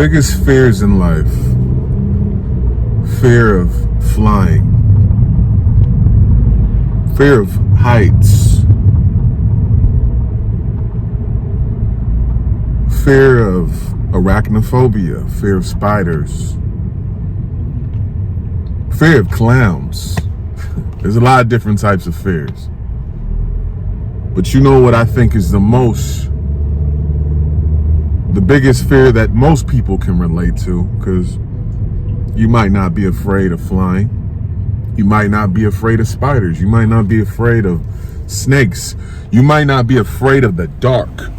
biggest fears in life: fear of flying, fear of heights, fear of arachnophobia, fear of spiders, fear of clowns. There's a lot of different types of fears. But you know what I think is the biggest fear that most people can relate to, because you might not be afraid of flying. You might not be afraid of spiders. You might not be afraid of snakes. You might not be afraid of the dark.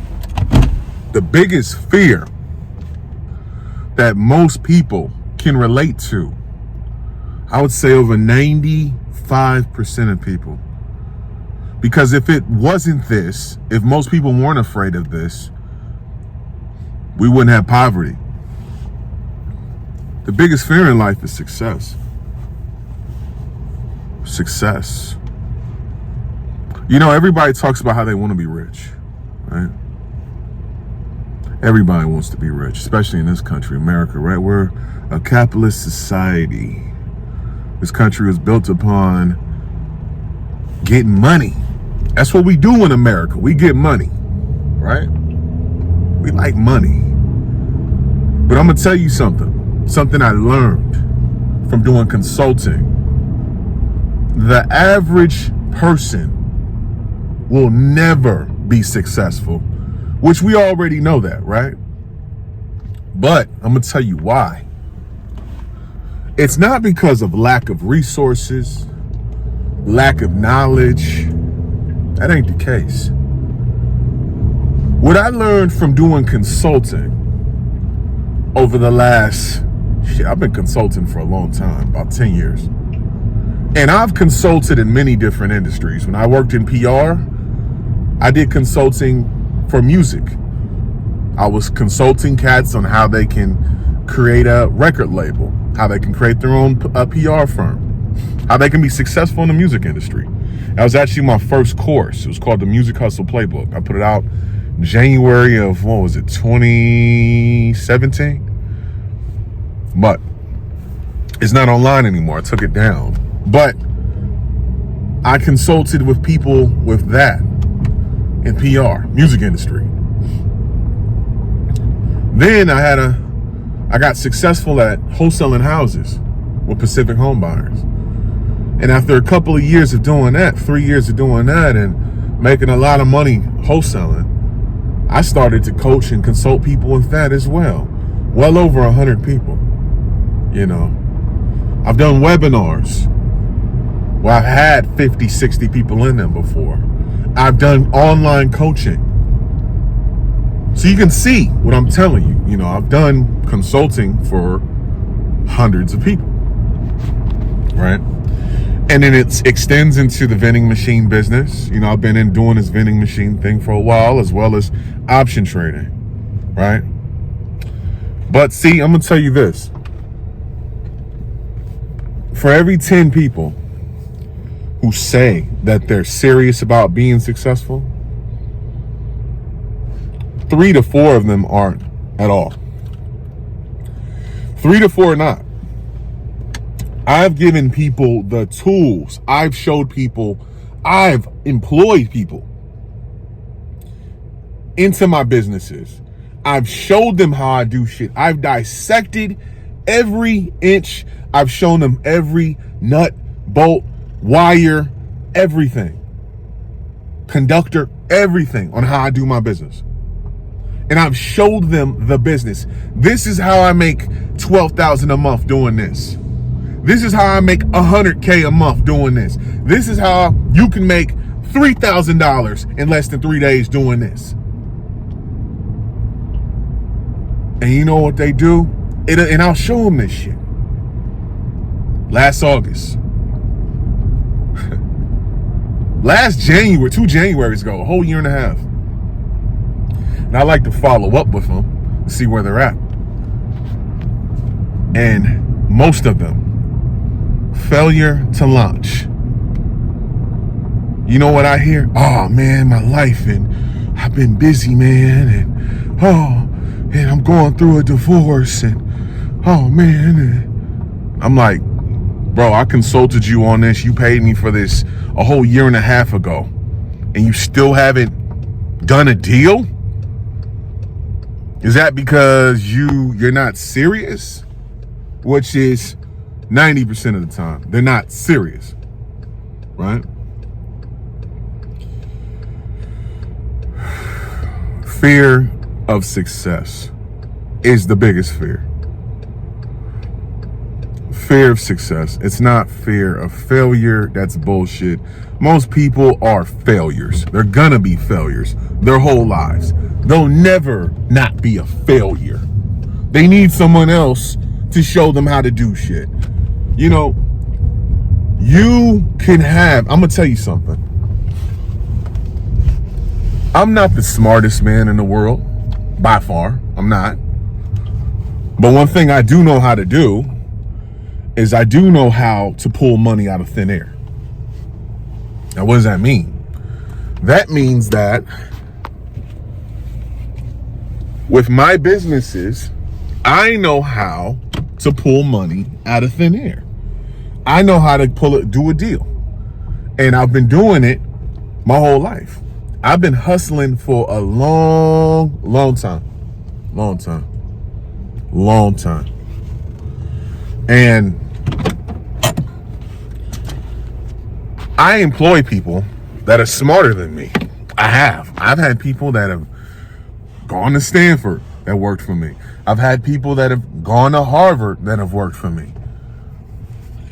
The biggest fear that most people can relate to, I would say over 95% of people. Because if it wasn't this, if most people weren't afraid of this, we wouldn't have poverty. The biggest fear in life is success. Success. You know, everybody talks about how they want to be rich, right? Everybody wants to be rich, especially in this country, America, right? We're a capitalist society. This country was built upon getting money. That's what we do in America. We get money, right? We like money. But I'm gonna tell you something I learned from doing consulting. The average person will never be successful, which we already know that, right? But I'm gonna tell you why. It's not because of lack of resources, lack of knowledge. That ain't the case. What I learned from doing consulting over the last, I've been consulting for a long time, about 10 years. And I've consulted in many different industries. When I worked in PR, I did consulting for music. I was consulting cats on how they can create a record label, how they can create their own PR firm, how they can be successful in the music industry. That was actually my first course. It was called the Music Hustle Playbook. I put it out January of, 2017? But it's not online anymore. I took it down. But I consulted with people with that in PR, music industry. Then I got successful at wholesaling houses with Pacific Home Buyers. And after a couple of years of doing that, 3 years of doing that and making a lot of money wholesaling, I started to coach and consult people with that as well. Well over 100 people, you know. I've done webinars where I've had 50, 60 people in them before. I've done online coaching. So you can see what I'm telling you. You know, I've done consulting for hundreds of people, right? And then it extends into the vending machine business. You know, I've been doing this vending machine thing for a while, as well as option trading, right? But see, I'm gonna tell you this. For every 10 people who say that they're serious about being successful, 3 to 4 of them aren't at all. 3 to 4 are not. I've given people the tools. I've showed people, I've employed people into my businesses. I've showed them how I do shit. I've dissected every inch. I've shown them every nut, bolt, wire, everything. Conductor, everything on how I do my business. And I've showed them the business. This is how I make $12,000 a month doing this. This is how I make $100K a month doing this. This is how you can make $3,000 in less than 3 days doing this. And you know what they do? And I'll show them this shit. Last August. Last January, 2 Januaries ago, a whole year and a half. And I like to follow up with them, see where they're at. And most of them, failure to launch. You know what I hear? Oh man, my life, and I've been busy, man, and and I'm going through a divorce, and oh man. I'm like, bro, I consulted you on this. You paid me for this a whole year and a half ago, and you still haven't done a deal? Is that because you're not serious? Which is 90% of the time. They're not serious, right? Fear of success is the biggest fear. Fear of success. It's not fear of failure. That's bullshit. Most people are failures. They're gonna be failures their whole lives. They'll never not be a failure. They need someone else to show them how to do shit. You know, you can have, I'm gonna tell you something. I'm not the smartest man in the world, by far. I'm not. But one thing I do know how to do is I do know how to pull money out of thin air. Now, what does that mean? That means that with my businesses, I know how to pull money out of thin air. I know how to do a deal. And I've been doing it my whole life. I've been hustling for a long time. And I employ people that are smarter than me. I've had people that have gone to Stanford that worked for me. I've had people that have gone to Harvard that have worked for me.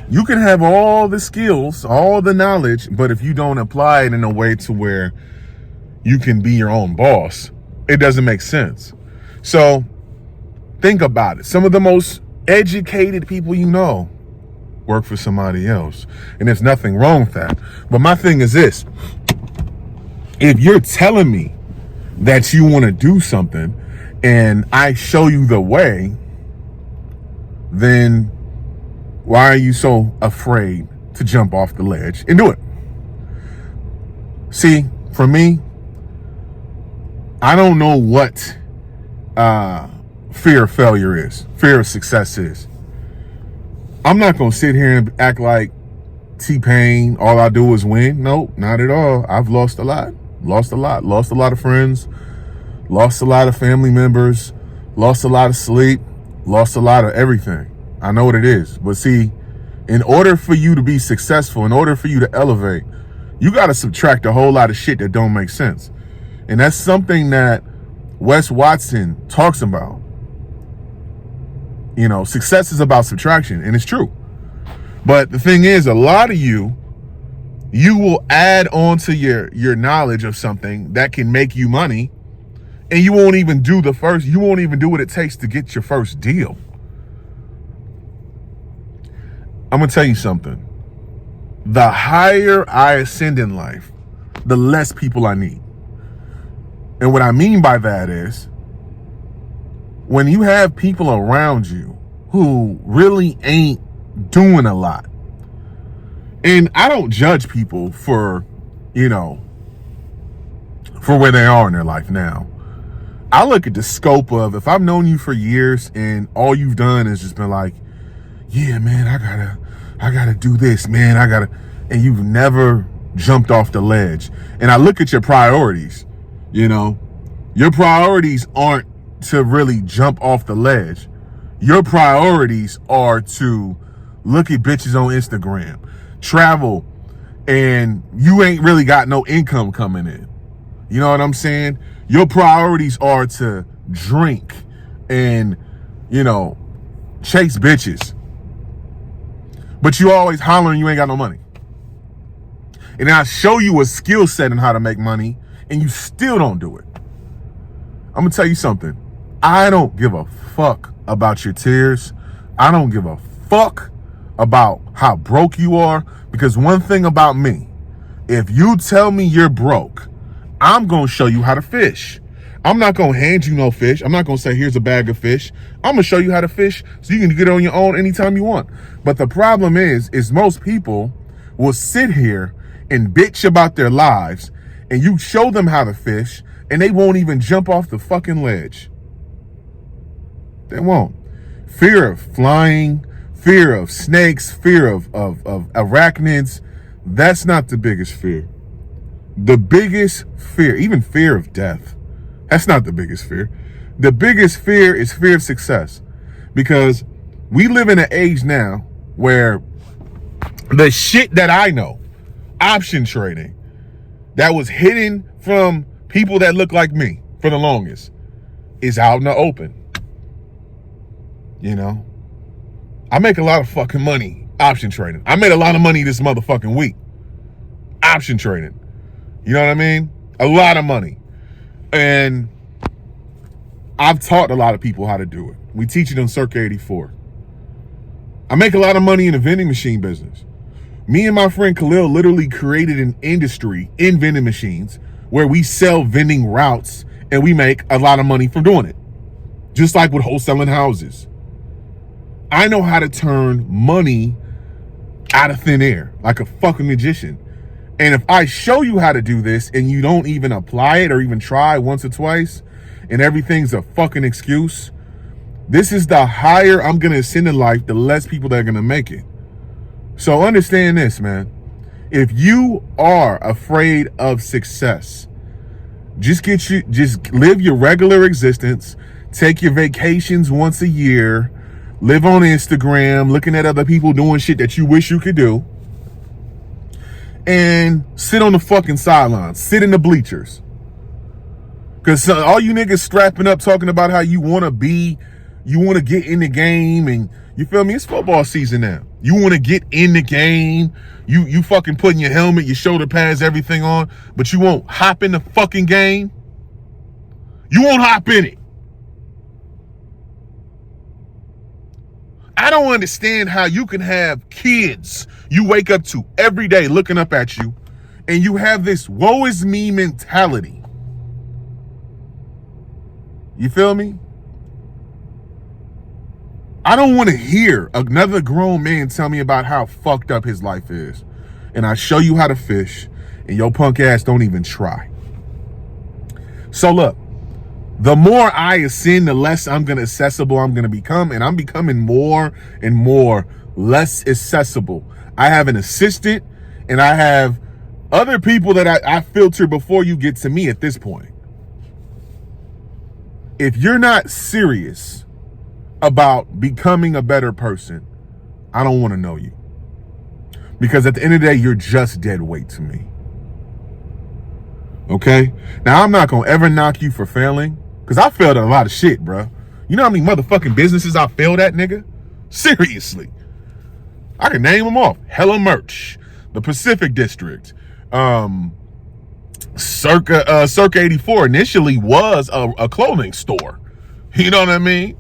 You can have all the skills, all the knowledge, but if you don't apply it in a way to where you can be your own boss, it doesn't make sense. So think about it. Some of the most educated people you know work for somebody else. And there's nothing wrong with that. But my thing is this. If you're telling me that you want to do something and I show you the way, then why are you so afraid to jump off the ledge and do it? See, for me, I don't know what fear of failure is, fear of success is. I'm not going to sit here and act like T-Pain, all I do is win. Nope, not at all. I've lost a lot of friends, lost a lot of family members, lost a lot of sleep, lost a lot of everything. I know what it is. But see, in order for you to be successful, in order for you to elevate, you got to subtract a whole lot of shit that don't make sense. And that's something that Wes Watson talks about. You know, success is about subtraction, and it's true. But the thing is, a lot of you will add on to your knowledge of something that can make you money, and you won't even do what it takes to get your first deal. I'm going to tell you something. The higher I ascend in life, the less people I need. And what I mean by that is, when you have people around you who really ain't doing a lot, and I don't judge people for where they are in their life now. I look at the scope of, if I've known you for years and all you've done is just been like, yeah, man, I gotta do this, man, and you've never jumped off the ledge. And I look at your priorities, your priorities aren't to really jump off the ledge. Your priorities are to look at bitches on Instagram, travel, and you ain't really got no income coming in. You know what I'm saying? Your priorities are to drink and, chase bitches. But you always hollering you ain't got no money. And I show you a skill set on how to make money, and you still don't do it. I'm going to tell you something. I don't give a fuck about your tears. I don't give a fuck about how broke you are, because one thing about me, if you tell me you're broke, I'm going to show you how to fish. I'm not going to hand you no fish. I'm not going to say, here's a bag of fish. I'm going to show you how to fish so you can get on your own anytime you want. But the problem is most people will sit here and bitch about their lives, and you show them how to fish, and they won't even jump off the fucking ledge. They won't. Fear of flying, fear of snakes, fear of arachnids, that's not the biggest fear. The biggest fear, even fear of death, that's not the biggest fear. The biggest fear is fear of success. Because we live in an age now where the shit that I know, option trading, that was hidden from people that look like me for the longest, is out in the open. You know? I make a lot of fucking money option trading. I made a lot of money this motherfucking week option trading. You know what I mean? A lot of money. And I've taught a lot of people how to do it. We teach it on Circa 84. I make a lot of money in the vending machine business. Me and my friend Khalil literally created an industry in vending machines where we sell vending routes and we make a lot of money from doing it. Just like with wholesaling houses. I know how to turn money out of thin air like a fucking magician. And if I show you how to do this and you don't even apply it or even try once or twice and everything's a fucking excuse, this is the higher I'm going to ascend in life, the less people that are going to make it. So understand this, man. If you are afraid of success, just live your regular existence, take your vacations once a year, live on Instagram, looking at other people doing shit that you wish you could do, and sit on the fucking sidelines, sit in the bleachers. Because all you niggas strapping up talking about how you want to get in the game, and you feel me? It's football season now. You want to get in the game. You fucking putting your helmet, your shoulder pads, everything on, but you won't hop in the fucking game. You won't hop in it. I don't understand how you can have kids you wake up to every day looking up at you, and you have this woe is me mentality. You feel me? I don't want to hear another grown man tell me about how fucked up his life is. And I show you how to fish, and your punk ass don't even try. So look, the more I ascend, the less I'm going to accessible I'm going to become. And I'm becoming more and more less accessible. I have an assistant, and I have other people that I filter before you get to me at this point. If you're not serious about becoming a better person, I don't want to know you. Because at the end of the day, you're just dead weight to me. Okay? Now, I'm not going to ever knock you for failing, because I failed at a lot of shit, bro. You know how many motherfucking businesses I failed at, nigga? Seriously. I can name them off. Hella Merch, the Pacific District, Circa 84 initially was a clothing store. You know what I mean?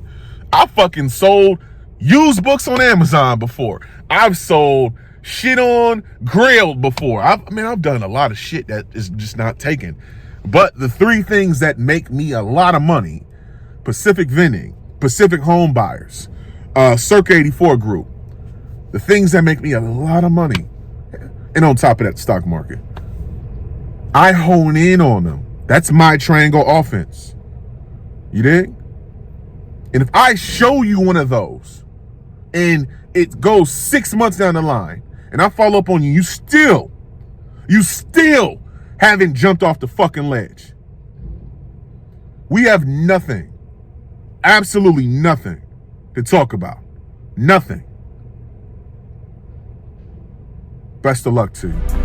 I fucking sold used books on Amazon before. I've sold shit on Grailed before. I've done a lot of shit that is just not taken. But the three things that make me a lot of money: Pacific Vending, Pacific Home Buyers, Circa 84 Group. The things that make me a lot of money. And on top of that, stock market. I hone in on them. That's my triangle offense. You dig? And if I show you one of those and it goes 6 months down the line and I follow up on you, you still haven't jumped off the fucking ledge. We have nothing, absolutely nothing to talk about. Nothing. Best of luck to you.